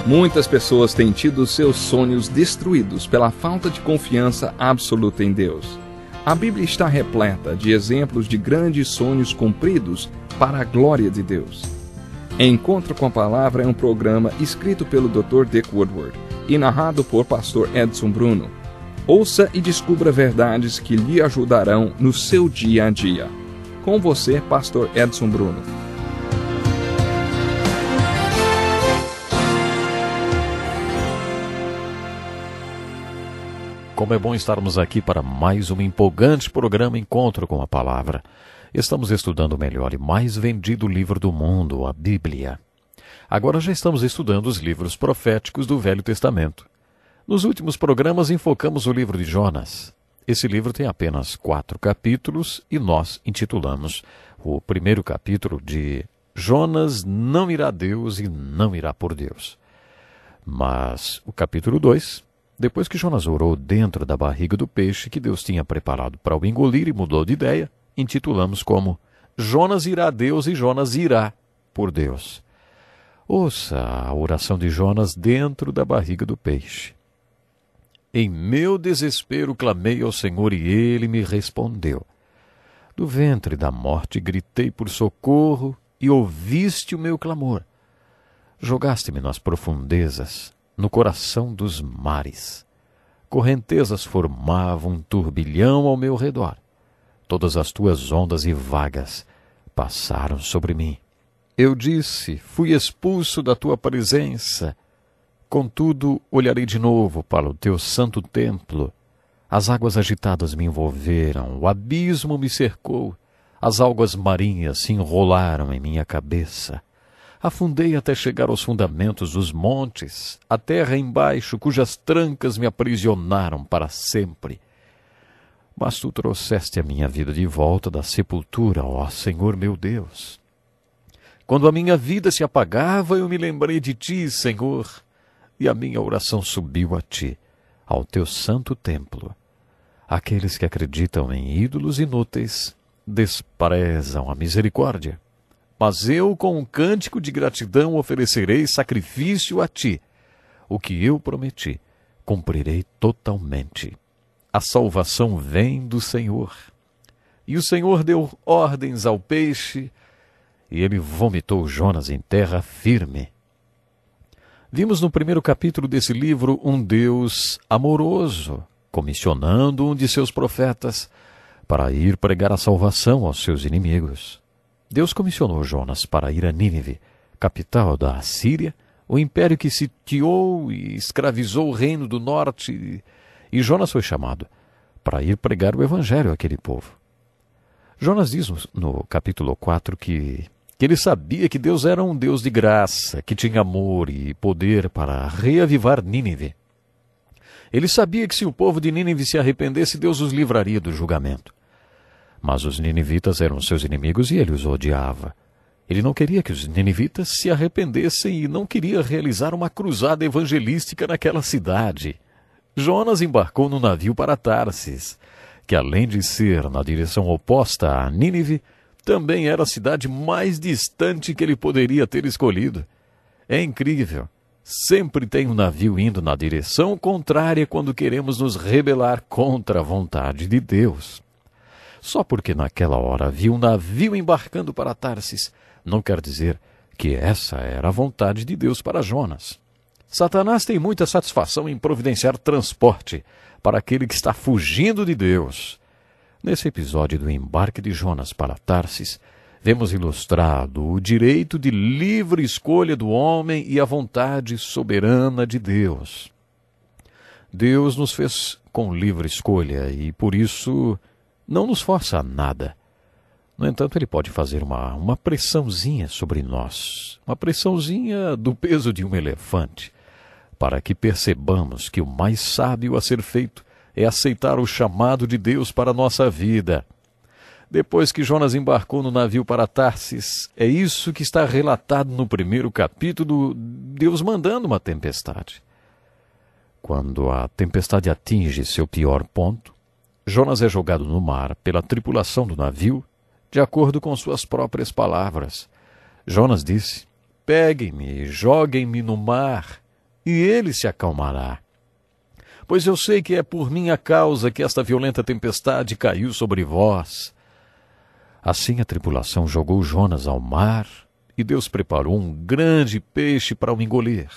Muitas pessoas têm tido seus sonhos destruídos pela falta de confiança absoluta em Deus. A Bíblia está repleta de exemplos de grandes sonhos cumpridos para a glória de Deus. Encontro com a Palavra é um programa escrito pelo Dr. Dick Woodward e narrado por Pastor Edson Bruno. Ouça e descubra verdades que lhe ajudarão no seu dia a dia. Com você, Pastor Edson Bruno. Como é bom estarmos aqui para mais um empolgante programa Encontro com a Palavra. Estamos estudando o melhor e mais vendido livro do mundo, a Bíblia. Agora já estamos estudando os livros proféticos do Velho Testamento. Nos últimos programas enfocamos o livro de Jonas. Esse livro tem apenas 4 capítulos e nós intitulamos o primeiro capítulo de Jonas não irá a Deus e não irá por Deus. Mas o capítulo 2... Depois que Jonas orou dentro da barriga do peixe que Deus tinha preparado para o engolir e mudou de ideia, intitulamos como Jonas irá a Deus e Jonas irá por Deus. Ouça a oração de Jonas dentro da barriga do peixe. Em meu desespero clamei ao Senhor e ele me respondeu. Do ventre da morte gritei por socorro e ouviste o meu clamor. Jogaste-me nas profundezas, no coração dos mares. Correntezas formavam um turbilhão ao meu redor. Todas as tuas ondas e vagas passaram sobre mim. Eu disse, fui expulso da tua presença. Contudo, olharei de novo para o teu santo templo. As águas agitadas me envolveram, o abismo me cercou, as algas marinhas se enrolaram em minha cabeça. Afundei até chegar aos fundamentos dos montes, a terra embaixo, cujas trancas me aprisionaram para sempre. Mas tu trouxeste a minha vida de volta da sepultura, ó Senhor meu Deus. Quando a minha vida se apagava, eu me lembrei de ti, Senhor, e a minha oração subiu a ti, ao teu santo templo. Aqueles que acreditam em ídolos inúteis desprezam a misericórdia. Mas eu, com um cântico de gratidão, oferecerei sacrifício a ti. O que eu prometi, cumprirei totalmente. A salvação vem do Senhor. E o Senhor deu ordens ao peixe, e ele vomitou Jonas em terra firme. Vimos no primeiro capítulo desse livro um Deus amoroso, comissionando um de seus profetas para ir pregar a salvação aos seus inimigos. Deus comissionou Jonas para ir a Nínive, capital da Assíria, o império que sitiou e escravizou o reino do norte, e Jonas foi chamado para ir pregar o evangelho àquele povo. Jonas diz no capítulo 4 que ele sabia que Deus era um Deus de graça, que tinha amor e poder para reavivar Nínive. Ele sabia que se o povo de Nínive se arrependesse, Deus os livraria do julgamento. Mas os ninivitas eram seus inimigos e ele os odiava. Ele não queria que os ninivitas se arrependessem e não queria realizar uma cruzada evangelística naquela cidade. Jonas embarcou no navio para Tarsis, que além de ser na direção oposta a Nínive, também era a cidade mais distante que ele poderia ter escolhido. É incrível. Sempre tem um navio indo na direção contrária quando queremos nos rebelar contra a vontade de Deus. Só porque naquela hora havia um navio embarcando para Tarsis, não quer dizer que essa era a vontade de Deus para Jonas. Satanás tem muita satisfação em providenciar transporte para aquele que está fugindo de Deus. Nesse episódio do embarque de Jonas para Tarsis, vemos ilustrado o direito de livre escolha do homem e a vontade soberana de Deus. Deus nos fez com livre escolha e, por isso, não nos força a nada. No entanto, ele pode fazer uma pressãozinha sobre nós, uma pressãozinha do peso de um elefante, para que percebamos que o mais sábio a ser feito é aceitar o chamado de Deus para a nossa vida. Depois que Jonas embarcou no navio para Tarsis, é isso que está relatado no primeiro capítulo, Deus mandando uma tempestade. Quando a tempestade atinge seu pior ponto, Jonas é jogado no mar pela tripulação do navio, de acordo com suas próprias palavras. Jonas disse, peguem-me e joguem-me no mar, e ele se acalmará. Pois eu sei que é por minha causa que esta violenta tempestade caiu sobre vós. Assim a tripulação jogou Jonas ao mar, e Deus preparou um grande peixe para o engolir.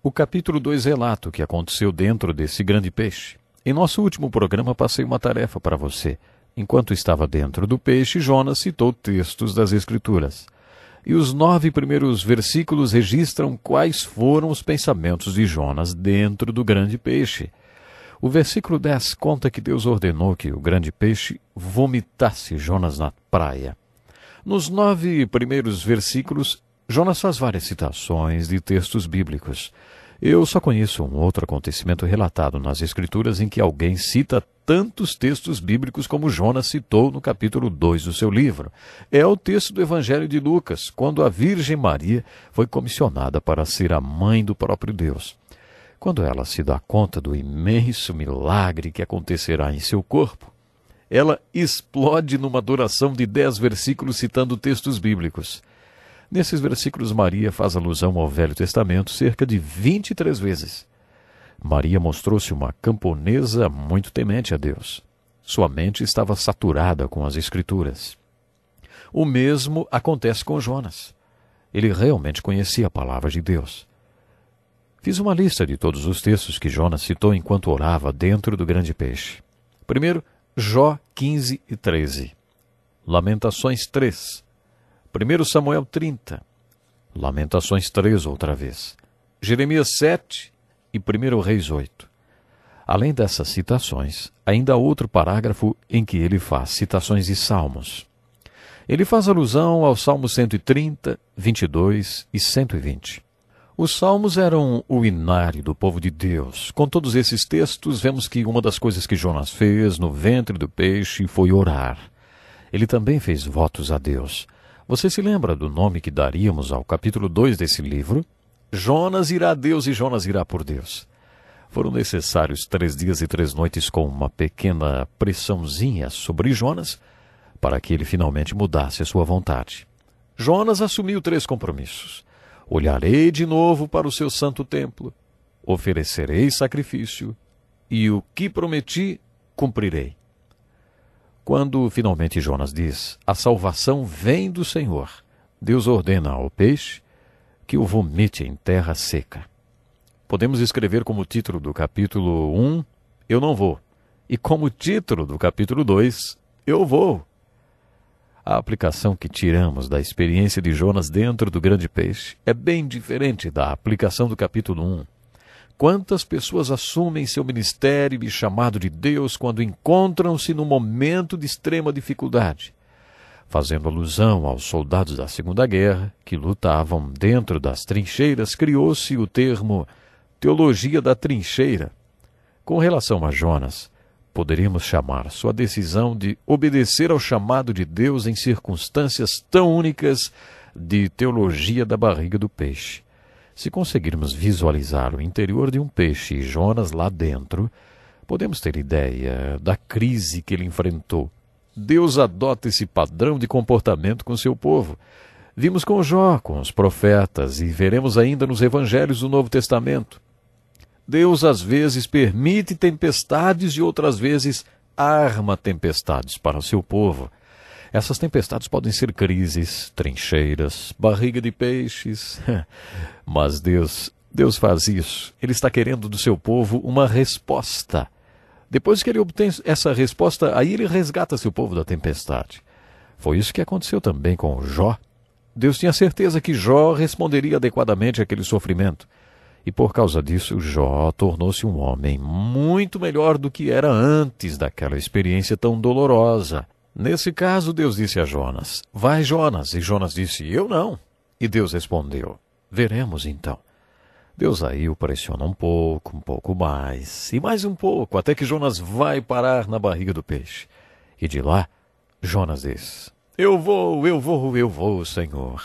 O capítulo 2 relata o que aconteceu dentro desse grande peixe. Em nosso último programa passei uma tarefa para você. Enquanto estava dentro do peixe, Jonas citou textos das Escrituras. E os 9 primeiros versículos registram quais foram os pensamentos de Jonas dentro do grande peixe. O versículo 10 conta que Deus ordenou que o grande peixe vomitasse Jonas na praia. Nos 9 primeiros versículos, Jonas faz várias citações de textos bíblicos. Eu só conheço um outro acontecimento relatado nas Escrituras em que alguém cita tantos textos bíblicos como Jonas citou no capítulo 2 do seu livro. É o texto do Evangelho de Lucas, quando a Virgem Maria foi comissionada para ser a mãe do próprio Deus. Quando ela se dá conta do imenso milagre que acontecerá em seu corpo, ela explode numa adoração de 10 versículos citando textos bíblicos. Nesses versículos, Maria faz alusão ao Velho Testamento cerca de 23 vezes. Maria mostrou-se uma camponesa muito temente a Deus. Sua mente estava saturada com as Escrituras. O mesmo acontece com Jonas. Ele realmente conhecia a palavra de Deus. Fiz uma lista de todos os textos que Jonas citou enquanto orava dentro do grande peixe. Primeiro, Jó 15 e 13. Lamentações 3. 1 Samuel 30, Lamentações 3 outra vez, Jeremias 7 e 1 Reis 8. Além dessas citações, ainda há outro parágrafo em que ele faz citações de salmos. Ele faz alusão aos Salmos 130, 22 e 120. Os salmos eram o inário do povo de Deus. Com todos esses textos, vemos que uma das coisas que Jonas fez no ventre do peixe foi orar. Ele também fez votos a Deus. Você se lembra do nome que daríamos ao capítulo 2 desse livro? Jonas irá a Deus e Jonas irá por Deus. Foram necessários 3 dias e 3 noites com uma pequena pressãozinha sobre Jonas para que ele finalmente mudasse a sua vontade. Jonas assumiu 3 compromissos. Olharei de novo para o seu santo templo, oferecerei sacrifício e o que prometi, cumprirei. Quando finalmente Jonas diz, a salvação vem do Senhor, Deus ordena ao peixe que o vomite em terra seca. Podemos escrever como título do capítulo 1, Eu não vou, e como título do capítulo 2, Eu vou. A aplicação que tiramos da experiência de Jonas dentro do grande peixe é bem diferente da aplicação do capítulo 1. Quantas pessoas assumem seu ministério e chamado de Deus quando encontram-se num momento de extrema dificuldade? Fazendo alusão aos soldados da Segunda Guerra, que lutavam dentro das trincheiras, criou-se o termo teologia da trincheira. Com relação a Jonas, poderíamos chamar sua decisão de obedecer ao chamado de Deus em circunstâncias tão únicas de teologia da barriga do peixe. Se conseguirmos visualizar o interior de um peixe e Jonas lá dentro, podemos ter ideia da crise que ele enfrentou. Deus adota esse padrão de comportamento com seu povo. Vimos com Jó, com os profetas, e veremos ainda nos evangelhos do Novo Testamento. Deus às vezes permite tempestades e outras vezes arma tempestades para o seu povo. Essas tempestades podem ser crises, trincheiras, barriga de peixes. Mas Deus faz isso. Ele está querendo do seu povo uma resposta. Depois que ele obtém essa resposta, aí ele resgata seu povo da tempestade. Foi isso que aconteceu também com Jó. Deus tinha certeza que Jó responderia adequadamente àquele sofrimento. E por causa disso, Jó tornou-se um homem muito melhor do que era antes daquela experiência tão dolorosa. Nesse caso, Deus disse a Jonas, vai Jonas, e Jonas disse, eu não. E Deus respondeu, veremos então. Deus aí o pressiona um pouco mais, e mais um pouco, até que Jonas vai parar na barriga do peixe. E de lá, Jonas diz, eu vou, Senhor.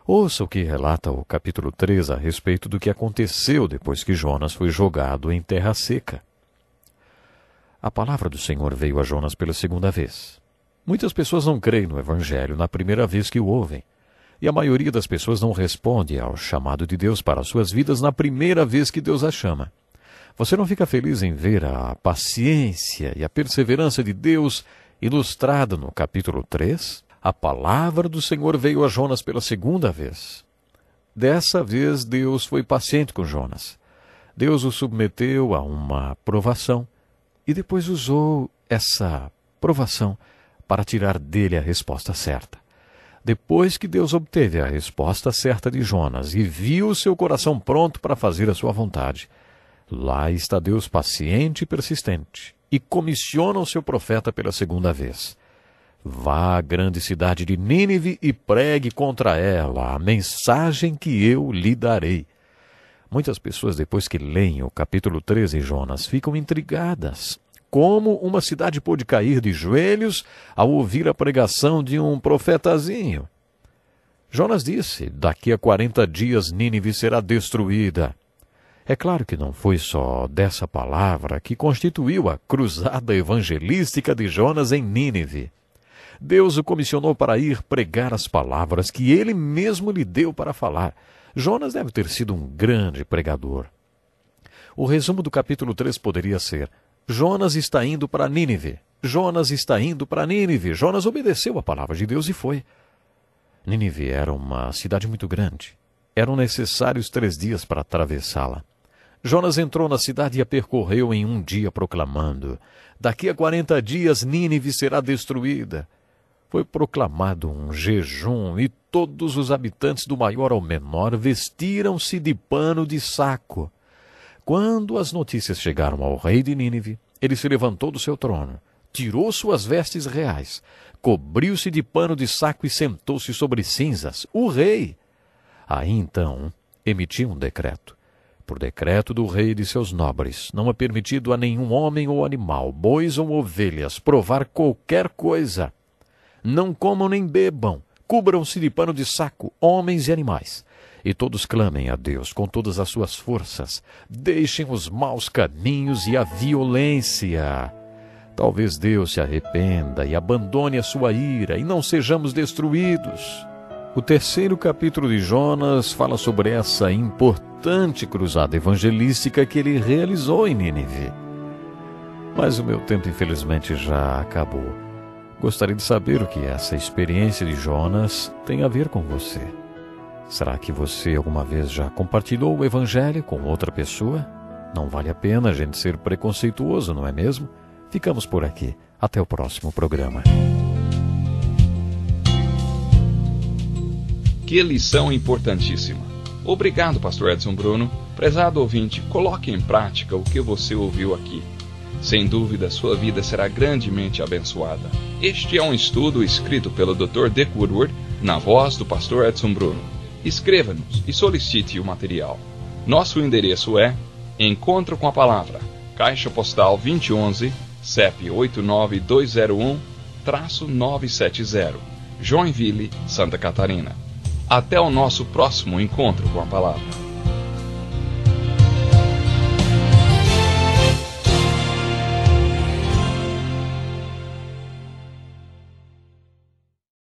Ouça o que relata o capítulo 3 a respeito do que aconteceu depois que Jonas foi jogado em terra seca. A palavra do Senhor veio a Jonas pela segunda vez. Muitas pessoas não creem no Evangelho na primeira vez que o ouvem. E a maioria das pessoas não responde ao chamado de Deus para as suas vidas na primeira vez que Deus a chama. Você não fica feliz em ver a paciência e a perseverança de Deus ilustrada no capítulo 3? A palavra do Senhor veio a Jonas pela segunda vez. Dessa vez Deus foi paciente com Jonas. Deus o submeteu a uma provação e depois usou essa provação para tirar dele a resposta certa. Depois que Deus obteve a resposta certa de Jonas e viu seu coração pronto para fazer a sua vontade, lá está Deus paciente e persistente e comissiona o seu profeta pela segunda vez. Vá à grande cidade de Nínive e pregue contra ela a mensagem que eu lhe darei. Muitas pessoas, depois que leem o capítulo 13 de Jonas, ficam intrigadas. Como uma cidade pôde cair de joelhos ao ouvir a pregação de um profetazinho? Jonas disse: daqui a 40 dias Nínive será destruída. É claro que não foi só dessa palavra que constituiu a cruzada evangelística de Jonas em Nínive. Deus o comissionou para ir pregar as palavras que ele mesmo lhe deu para falar. Jonas deve ter sido um grande pregador. O resumo do capítulo 3 poderia ser: Jonas está indo para Nínive. Jonas está indo para Nínive. Jonas obedeceu a palavra de Deus e foi. Nínive era uma cidade muito grande. Eram necessários 3 dias para atravessá-la. Jonas entrou na cidade e a percorreu em um dia, proclamando: daqui a 40 dias Nínive será destruída. Foi proclamado um jejum e todos os habitantes, do maior ao menor, vestiram-se de pano de saco. Quando as notícias chegaram ao rei de Nínive, ele se levantou do seu trono, tirou suas vestes reais, cobriu-se de pano de saco e sentou-se sobre cinzas. O rei! Aí então emitiu um decreto. Por decreto do rei e de seus nobres, não é permitido a nenhum homem ou animal, bois ou ovelhas, provar qualquer coisa. Não comam nem bebam, cubram-se de pano de saco, homens e animais. E todos clamem a Deus com todas as suas forças. Deixem os maus caminhos e a violência. Talvez Deus se arrependa e abandone a sua ira e não sejamos destruídos. O 3º capítulo de Jonas fala sobre essa importante cruzada evangelística que ele realizou em Nínive. Mas o meu tempo, infelizmente, já acabou. Gostaria de saber o que essa experiência de Jonas tem a ver com você. Será que você alguma vez já compartilhou o Evangelho com outra pessoa? Não vale a pena a gente ser preconceituoso, não é mesmo? Ficamos por aqui. Até o próximo programa. Que lição importantíssima. Obrigado, pastor Edson Bruno. Prezado ouvinte, coloque em prática o que você ouviu aqui. Sem dúvida, sua vida será grandemente abençoada. Este é um estudo escrito pelo Dr. Dick Woodward, na voz do pastor Edson Bruno. Escreva-nos e solicite o material. Nosso endereço é Encontro com a Palavra, Caixa Postal 2011, CEP 89201-970, Joinville, Santa Catarina. Até o nosso próximo Encontro com a Palavra.